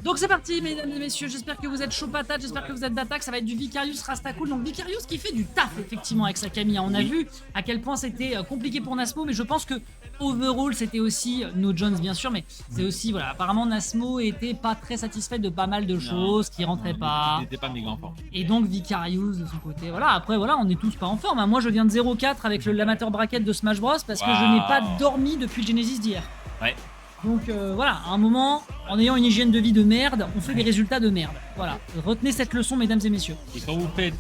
Donc c'est parti, mesdames et messieurs, j'espère que vous êtes chaud patate, j'espère que vous êtes d'attaque, ça va être du Vicarious Rastakul. Donc Vicarious qui fait du taf effectivement avec sa Camille. On a vu à quel point c'était compliqué pour Nasmo, mais je pense que overall c'était aussi No Jones bien sûr, mais c'est aussi, voilà, apparemment Nasmo était pas très satisfait de pas mal de choses qui rentraient pas. Il était pas méga en forme. Et donc Vicarious de son côté, voilà, après voilà, on est tous pas en forme. Hein. Moi je viens de 0-4 avec l'amateur bracket de Smash Bros parce que je n'ai pas dormi depuis le Genesis d'hier. Ouais. Donc voilà, à un moment, en ayant une hygiène de vie de merde, on fait des résultats de merde. Voilà, retenez cette leçon, mesdames et messieurs. Et quand vous faites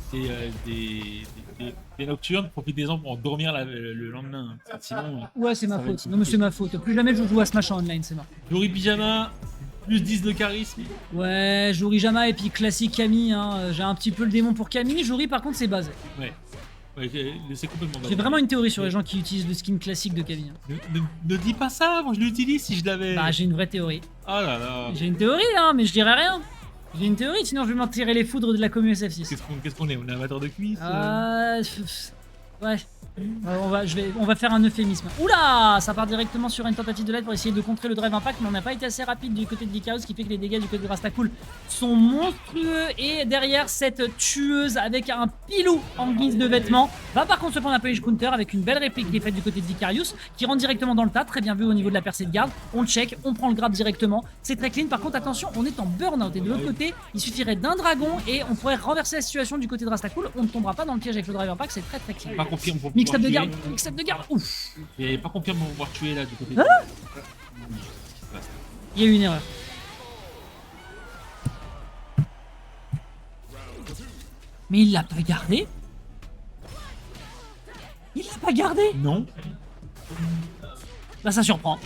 des nocturnes, profitez-en pour en dormir le lendemain. Sinon, Ouais, c'est ma faute. Non, mais c'est ma faute. Plus jamais je joue à Smash en online, c'est mort. Jory Pyjama, plus 10 de charisme. Ouais, Jory Jama et puis classique Camille. Hein. J'ai un petit peu le démon pour Camille. Jory, par contre, c'est basé. Ouais. Ouais, c'est complètement J'ai vraiment une théorie sur les gens qui utilisent le skin classique de Camille. Hein. Ne dis pas ça, moi je l'utilise si je l'avais. Bah, j'ai une vraie théorie. Oh là là. J'ai une théorie, hein, mais je dirais rien. J'ai une théorie, sinon je vais m'en tirer les foudres de la commu SF6. Qu'est-ce qu'on est? On est amateur de cuisse Ouais. On va faire un euphémisme. Oula, ça part directement sur une tentative de l'aide pour essayer de contrer le drive impact, mais on n'a pas été assez rapide du côté de Vicarious, ce qui fait que les dégâts du côté de Rastakul sont monstrueux. Et derrière, cette tueuse avec un pilou en guise de vêtements va par contre se prendre un punish counter avec une belle réplique qui est faite du côté de Vicarious, qui rentre directement dans le tas. Très bien vu au niveau de la percée de garde. On le check, on prend le grab directement. C'est très clean. Par contre, attention, on est en burn-out. Et de l'autre côté, il suffirait d'un dragon et on pourrait renverser la situation du côté de Rastakul. On ne tombera pas dans le piège avec le drive impact, c'est très très clean. Pas confirme pour Mix-up de garde, mix-up de garde, ouf. Et pas confirme pour pouvoir tuer là du côté. Il y a eu une erreur. Mais il l'a pas gardé. Il l'a pas gardé. Non. Bah ça surprend.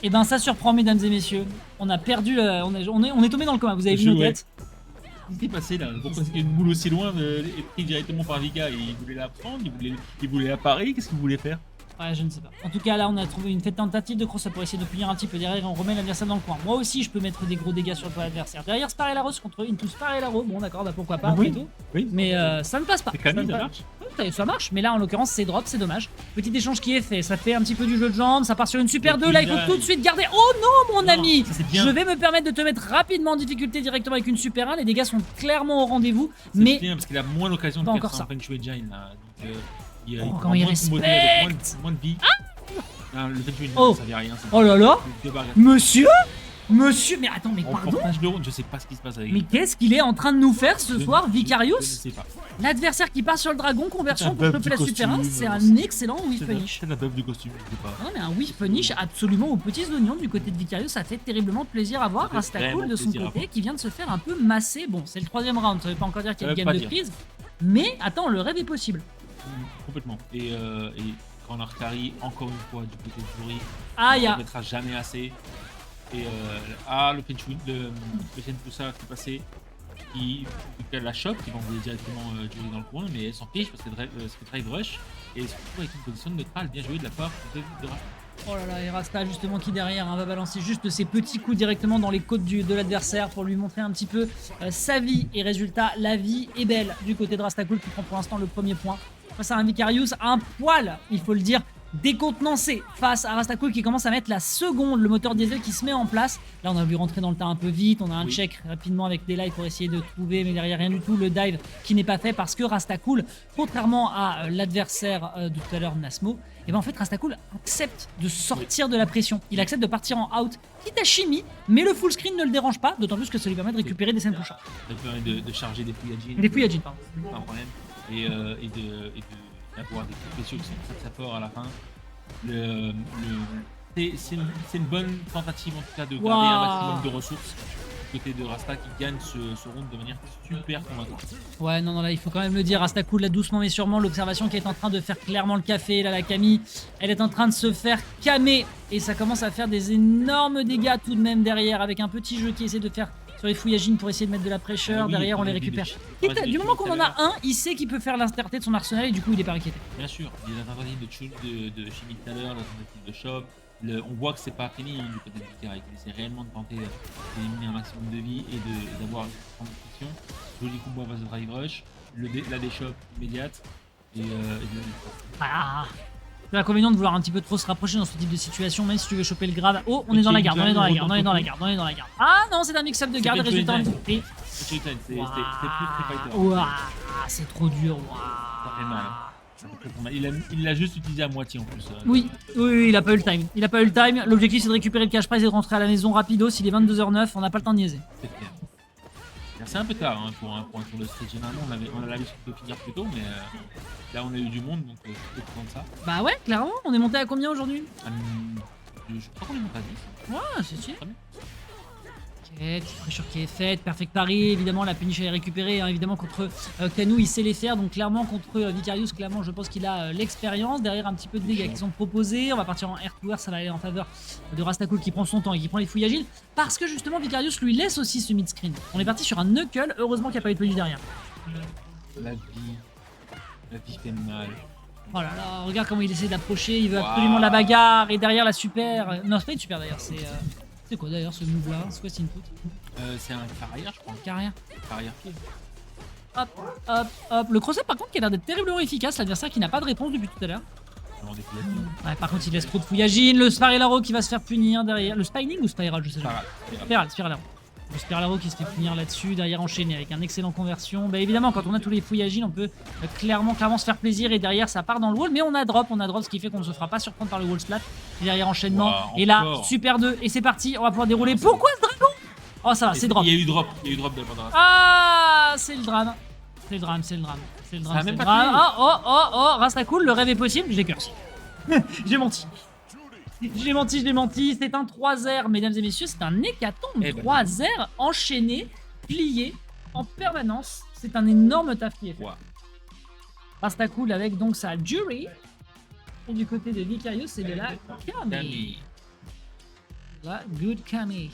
Et ben ça surprend, mesdames et messieurs. On a perdu, on est tombé dans le coma. Vous avez vu nos têtes. Qu'est-ce qui s'est passé là? Pourquoi est-ce qu'il y a une boule aussi loin est prise directement par Vika? Il voulait la prendre, il voulait la parer, qu'est-ce qu'il voulait faire? Ouais, je ne sais pas. En tout cas, là, on a trouvé une tentative de cross pour essayer de punir un petit peu derrière et on remet l'adversaire dans le coin. Moi aussi, je peux mettre des gros dégâts sur le adversaire. Derrière, Sparelaro contre Into Sparelaro. Bon, d'accord, bah pourquoi pas, après tout. Oui. Mais ça ne passe pas. Ça marche. Ouais, ça marche, mais là, en l'occurrence, c'est drop, c'est dommage. Petit échange qui est fait, ça fait un petit peu du jeu de jambes, ça part sur une super 2. Là, il faut tout de suite garder. Oh non, mon ami! Je vais me permettre de te mettre rapidement en difficulté directement avec une super 1. Les dégâts sont clairement au rendez-vous, mais. C'est bien parce qu'il a moins l'occasion de faire ça en French Giant là. Donc, quand il respecte! Moins de vie. Non, le fait de jouer une ça ne rien. Oh là là! Monsieur, mais attends, mais pardon? Je sais pas ce qui se passe avec lui. Mais qu'est-ce qu'il est en train de nous faire ce soir, Vicarious? Je ne sais pas. L'adversaire qui part sur le dragon, conversion pour choper la super 1, c'est un excellent whiff punish. C'est la buff du costume, je sais pas. Non, mais un whiff punish absolument aux petits oignons du côté de Vicarious, ça fait terriblement plaisir à voir. Rastakul de son côté qui vient de se faire un peu masser. Bon, c'est le 3ème round, ça veut pas encore dire qu'il y a une game de prise. Mais attends, le rêve est possible. Complètement. Et quand on a carry encore une fois du côté de Jory, on ne mettra jamais assez. Et le French de Poussa qui est passé, qui la chope, qui va envoyer directement Jory dans le coin, mais elle s'en fiche parce que drive rush et se retrouve avec une position neutrale bien jouée de la part de Rasta. Oh là là, et Rasta justement qui derrière va balancer juste ses petits coups directement dans les côtes de l'adversaire pour lui montrer un petit peu sa vie. Et résultat, la vie est belle du côté de Rastakul qui prend pour l'instant le premier point. Face à un Vicarious, un poil, il faut le dire, décontenancé face à Rastakul qui commence à mettre la seconde, le moteur diesel qui se met en place. Là on a vu rentrer dans le tas un peu vite, on a un check rapidement avec des lives pour essayer de trouver, mais derrière rien du tout, le dive qui n'est pas fait parce que Rastakul, contrairement à l'adversaire de tout à l'heure Nasmo, et ben en fait Rastakul accepte de sortir de la pression, il accepte de partir en out, quitte à chimie, mais le full screen ne le dérange pas, d'autant plus que ça lui permet de récupérer des scènes push. Ça lui permet de charger des Fuyajin. Des Fuyajin, pardon. Pas un problème. Et d'avoir des coups précieux qui sont très très forts à la fin. C'est une bonne tentative en tout cas de garder un maximum de ressources du côté de Rasta qui gagne ce round de manière super convaincante. Ouais, non, là il faut quand même le dire, Rastakul là doucement mais sûrement, l'observation qui est en train de faire clairement le café, là la Camille, elle est en train de se faire camer et ça commence à faire des énormes dégâts tout de même derrière avec un petit jeu qui essaie de faire sur les Fuyajin pour essayer de mettre de la pressure, derrière on les récupère. Du moment qu'on en a un, il sait qu'il peut faire l'intégrité de son arsenal et du coup il est pas inquiété. Bien sûr, il y a la tentative de chimie tout à l'heure, la tentative de shop. On voit que c'est pas fini du côté de Vika, il essaie réellement de tenter d'éliminer un maximum de vie et d'avoir une grande pression. Joli combo à base de drive rush, la déshop immédiate et C'est l'inconvénient de vouloir un petit peu trop se rapprocher dans ce type de situation, même si tu veux choper le grave. Oh, on est dans la garde, on est dans la garde, on est dans la garde, on est dans la garde. Ah non, c'est un mix-up de garde, fait résultat tuer on est. C'est plus Street Fighter. Ouah, c'est trop dur. Ça fait mal. Hein. Ça fait très mal. Il l'a juste utilisé à moitié en plus. Oui, il a pas eu le time. Il a pas eu le time. L'objectif c'est de récupérer le cash prize et de rentrer à la maison rapidos. Il est 22h09, on n'a pas le temps de niaiser. C'est clair. C'est un peu tard hein, pour un tour de street. Généralement, on a l'habitude de finir plus tôt, mais là, on a eu du monde, donc je suis content de ça. Bah ouais, clairement. On est monté à combien aujourd'hui? Je crois qu'on est monté à 10. Ouais, c'est sûr. Très bien. Ok, petite fraîcheur qui est faite, perfect pari, évidemment la punish elle est récupérée, hein, évidemment contre Kanou il sait les faire, donc clairement contre Vicarious, clairement je pense qu'il a l'expérience, derrière un petit peu de dégâts qui sont proposés, on va partir en air to air, ça va aller en faveur de Rastakul qui prend son temps et qui prend les fouilles agiles, parce que justement Vicarious lui laisse aussi ce mid-screen. On est parti sur un knuckle, heureusement qu'il n'y a pas eu de punish derrière. La vie fait mal. Oh là là, regarde comment il essaie d'approcher, il veut absolument la bagarre, et derrière la super... Non c'est pas une super d'ailleurs, c'est quoi d'ailleurs ce move là? C'est quoi, c'est input? C'est un carrière, je crois. Carrière. Carrière pied. Hop, hop, hop. Le crochet par contre qui a l'air d'être terriblement efficace, l'adversaire qui n'a pas de réponse depuis tout à l'heure. Ouais, par contre il laisse trop de fouillagine, le Spiralaro qui va se faire punir derrière. Le Spining ou Spiral, je sais pas. Spiralaro. Le Spiralaro qui se fait punir là-dessus, derrière enchaîné avec un excellent conversion. Bah évidemment quand on a tous les fouillagines on peut clairement se faire plaisir et derrière ça part dans le wall, mais on a drop ce qui fait qu'on ne se fera pas surprendre par le wall splat. Et derrière enchaînement, et là super 2 et c'est parti, on va pouvoir dérouler. Pourquoi ce dragon? Oh ça va, c'est drop. Il y a eu drop de la bande. Ah c'est le drame. C'est le drame. Oh, Rastakul, le rêve est possible, j'ai curse. J'ai menti. C'est un 3R, mesdames et messieurs, c'est un hécatombe. 3R enchaîné, plié, en permanence. C'est un énorme taf qui est fait. Rastakul avec donc sa jury. Et du côté de Vicarious, c'est de la Kami. La good Kami.